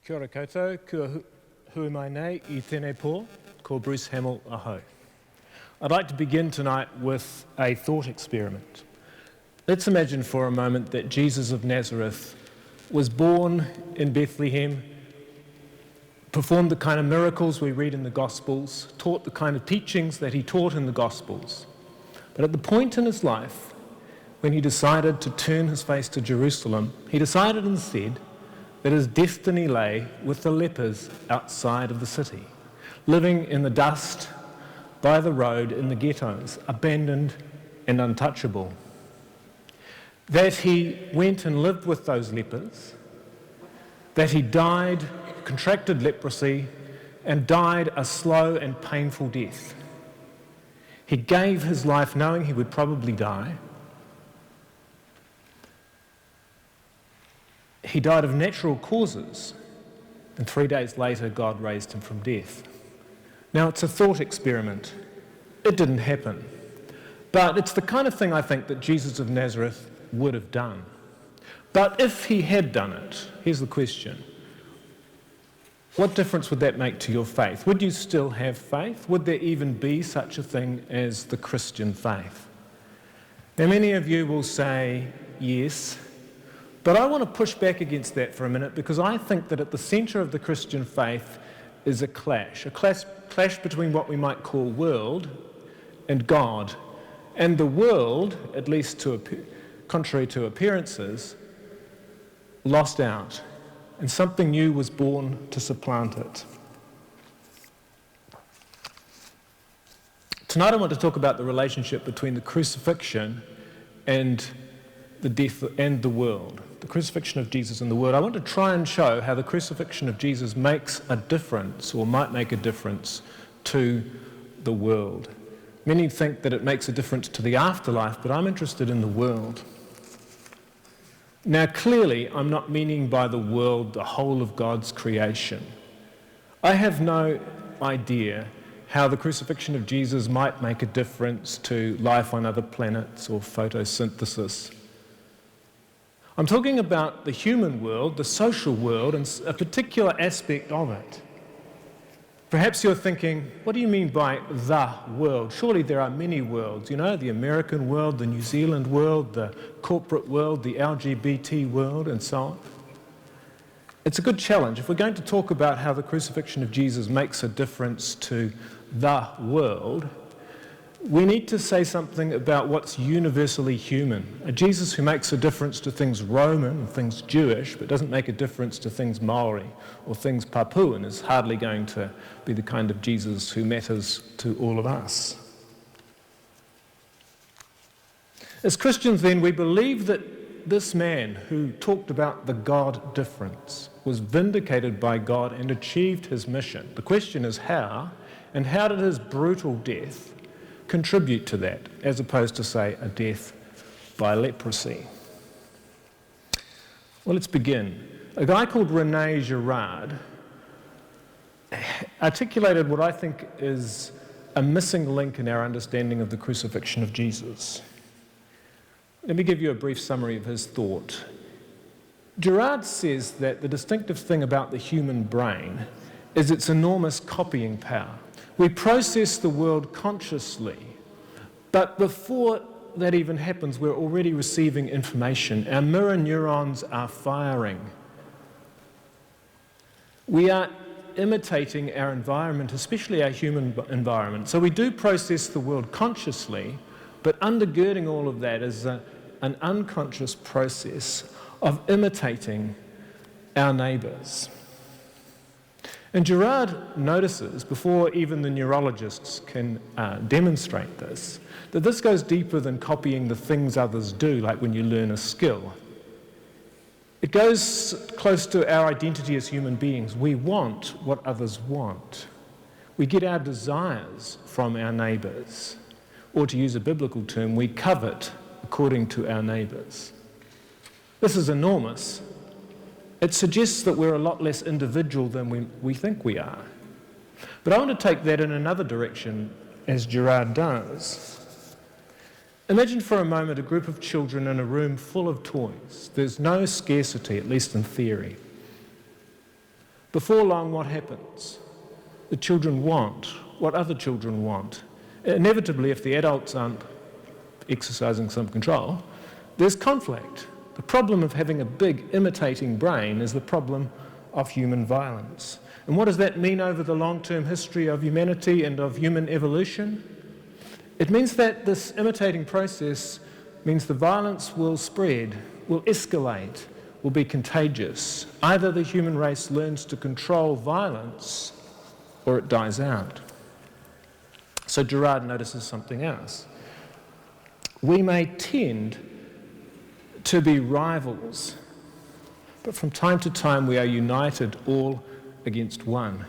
Kia ora koutou, kua hui mai nei I tēnei pō, ko Bruce Hamill aho. I'd like to begin tonight with a thought experiment. Let's imagine for a moment that Jesus of Nazareth was born in Bethlehem, performed the kind of miracles we read in the Gospels, taught the kind of teachings that he taught in the Gospels. But at the point in his life when he decided to turn his face to Jerusalem, he decided and said that his destiny lay with the lepers outside of the city, living in the dust by the road in the ghettos, abandoned and untouchable. That he went and lived with those lepers, that he died, contracted leprosy, and died a slow and painful death. He gave his life knowing he would probably die. He died of natural causes, and 3 days later God raised him from death. Now it's a thought experiment. It didn't happen. But it's the kind of thing I think that Jesus of Nazareth would have done. But if he had done it, here's the question. What difference would that make to your faith? Would you still have faith? Would there even be such a thing as the Christian faith? Now many of you will say yes, but I want to push back against that for a minute because I think that at the centre of the Christian faith is a clash between what we might call world and God. And the world, at least contrary to appearances, lost out, and something new was born to supplant it. Tonight I want to talk about the relationship between the crucifixion and the death and the world. The crucifixion of Jesus and the world. I want to try and show how the crucifixion of Jesus makes a difference, or might make a difference, to the world. Many think that it makes a difference to the afterlife, but I'm interested in the world. Now clearly, I'm not meaning by the world the whole of God's creation. I have no idea how the crucifixion of Jesus might make a difference to life on other planets or photosynthesis. I'm talking about the human world, the social world, and a particular aspect of it. Perhaps you're thinking, what do you mean by the world? Surely there are many worlds, the American world, the New Zealand world, the corporate world, the LGBT world, and so on. It's a good challenge. If we're going to talk about how the crucifixion of Jesus makes a difference to the world, we need to say something about what's universally human. A Jesus who makes a difference to things Roman and things Jewish, but doesn't make a difference to things Maori or things Papuan, is hardly going to be the kind of Jesus who matters to all of us. As Christians, then, we believe that this man who talked about the God difference was vindicated by God and achieved his mission. The question is how, and how did his brutal death contribute to that, as opposed to, say, a death by leprosy? Well, let's begin. A guy called René Girard articulated what I think is a missing link in our understanding of the crucifixion of Jesus. Let me give you a brief summary of his thought. Girard says that the distinctive thing about the human brain is its enormous copying power. We process the world consciously, but before that even happens, we're already receiving information. Our mirror neurons are firing. We are imitating our environment, especially our human environment. So we do process the world consciously, but undergirding all of that is an unconscious process of imitating our neighbours. And Girard notices, before even the neurologists can demonstrate this, that this goes deeper than copying the things others do, like when you learn a skill. It goes close to our identity as human beings. We want what others want. We get our desires from our neighbours. Or to use a biblical term, we covet according to our neighbours. This is enormous. It suggests that we're a lot less individual than we think we are. But I want to take that in another direction, as Girard does. Imagine for a moment a group of children in a room full of toys. There's no scarcity, at least in theory. Before long, what happens? The children want what other children want. Inevitably, if the adults aren't exercising some control, there's conflict. The problem of having a big imitating brain is the problem of human violence. And what does that mean over the long-term history of humanity and of human evolution? It means that this imitating process means the violence will spread, will escalate, will be contagious. Either the human race learns to control violence or it dies out. So Girard notices something else. We may tend to be rivals, but from time to time we are united all against one.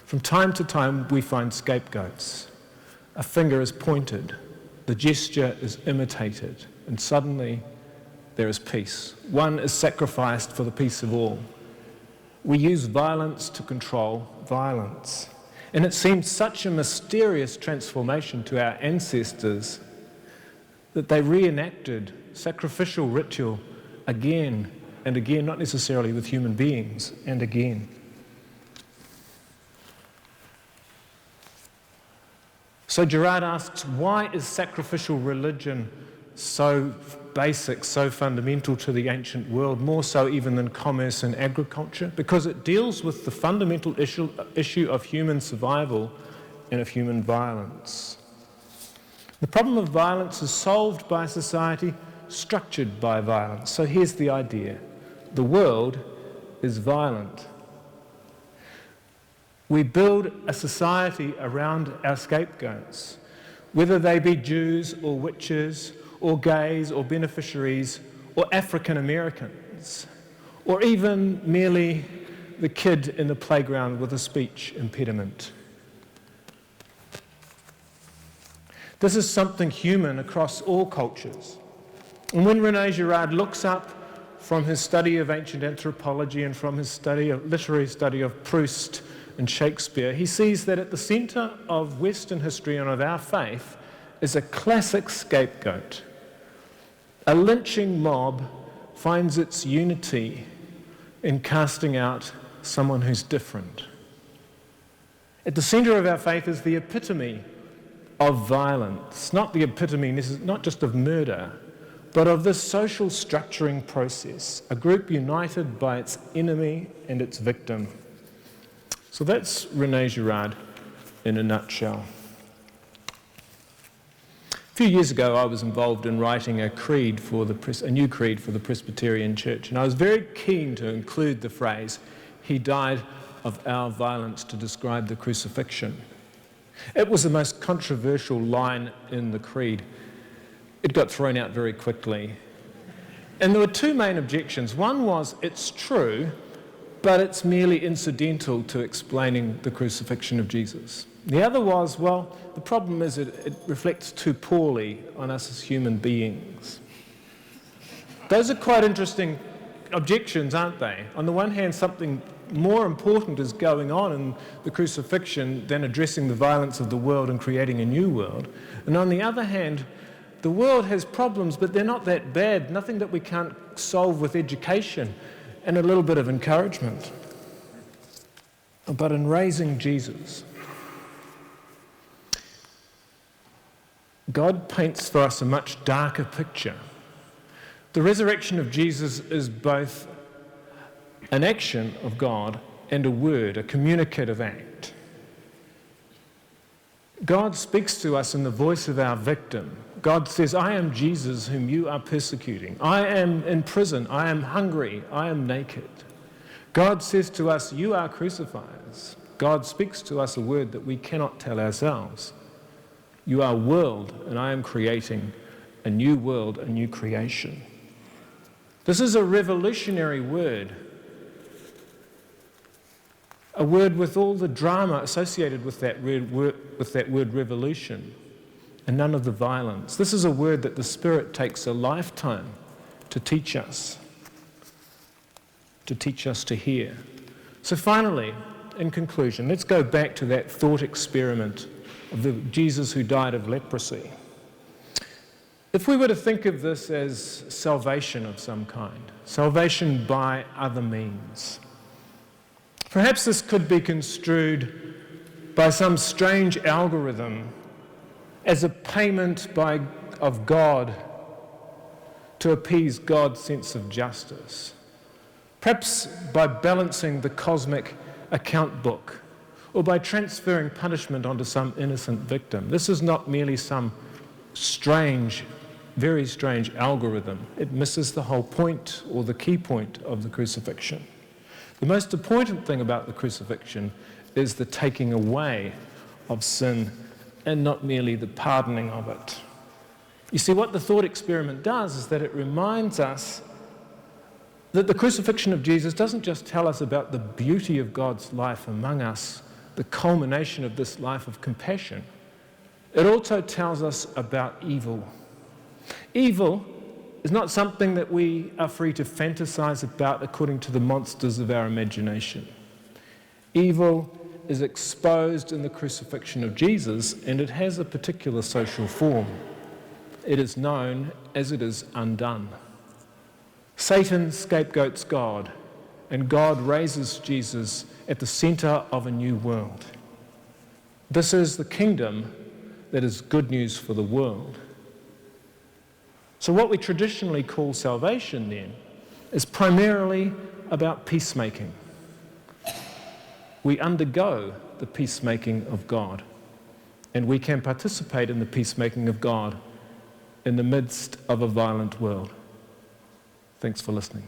From time to time we find scapegoats. A finger is pointed, the gesture is imitated, and suddenly there is peace. One is sacrificed for the peace of all. We use violence to control violence. And it seemed such a mysterious transformation to our ancestors that they reenacted sacrificial ritual again and again, not necessarily with human beings, and again. So Girard asks, why is sacrificial religion so basic, so fundamental to the ancient world, more so even than commerce and agriculture? Because it deals with the fundamental issue of human survival and of human violence. The problem of violence is solved by a society structured by violence. So here's the idea. The world is violent. We build a society around our scapegoats, whether they be Jews or witches or gays or beneficiaries or African Americans, or even merely the kid in the playground with a speech impediment. This is something human across all cultures. And when René Girard looks up from his study of ancient anthropology and from his literary study of Proust and Shakespeare, he sees that at the centre of Western history and of our faith is a classic scapegoat. A lynching mob finds its unity in casting out someone who's different. At the centre of our faith is the epitome of violence, not the epitome, not just of murder, but of this social structuring process, a group united by its enemy and its victim. So that's René Girard in a nutshell. A few years ago, I was involved in writing a new creed for the Presbyterian Church, and I was very keen to include the phrase, "He died of our violence," to describe the crucifixion. It was the most controversial line in the creed. It got thrown out very quickly. And there were two main objections. One was, it's true, but it's merely incidental to explaining the crucifixion of Jesus. The other was, well, the problem is it reflects too poorly on us as human beings. Those are quite interesting objections, aren't they? On the one hand, something more important is going on in the crucifixion than addressing the violence of the world and creating a new world. And on the other hand, the world has problems, but they're not that bad, nothing that we can't solve with education and a little bit of encouragement. But in raising Jesus, God paints for us a much darker picture. The resurrection of Jesus is both an action of God and a word, a communicative act. God speaks to us in the voice of our victim. God says, "I am Jesus whom you are persecuting. I am in prison. I am hungry. I am naked." God says to us, "You are crucifiers." God speaks to us a word that we cannot tell ourselves. "You are world, and I am creating a new world, a new creation." This is a revolutionary word. A word with all the drama associated with that word revolution, and none of the violence. This is a word that the Spirit takes a lifetime to teach us to hear. So finally, in conclusion, let's go back to that thought experiment of the Jesus who died of leprosy. If we were to think of this as salvation of some kind, salvation by other means. Perhaps this could be construed by some strange algorithm as a payment of God to appease God's sense of justice. Perhaps by balancing the cosmic account book, or by transferring punishment onto some innocent victim. This is not merely some strange, very strange algorithm. It misses the whole point, or the key point, of the crucifixion. The most important thing about the crucifixion is the taking away of sin, and not merely the pardoning of it. You see, what the thought experiment does is that it reminds us that the crucifixion of Jesus doesn't just tell us about the beauty of God's life among us, the culmination of this life of compassion. It also tells us about evil. Evil is not something that we are free to fantasize about according to the monsters of our imagination. Evil is exposed in the crucifixion of Jesus, and it has a particular social form. It is known as it is undone. Satan scapegoats God, and God raises Jesus at the center of a new world. This is the kingdom that is good news for the world. So what we traditionally call salvation then is primarily about peacemaking. We undergo the peacemaking of God, and we can participate in the peacemaking of God in the midst of a violent world. Thanks for listening.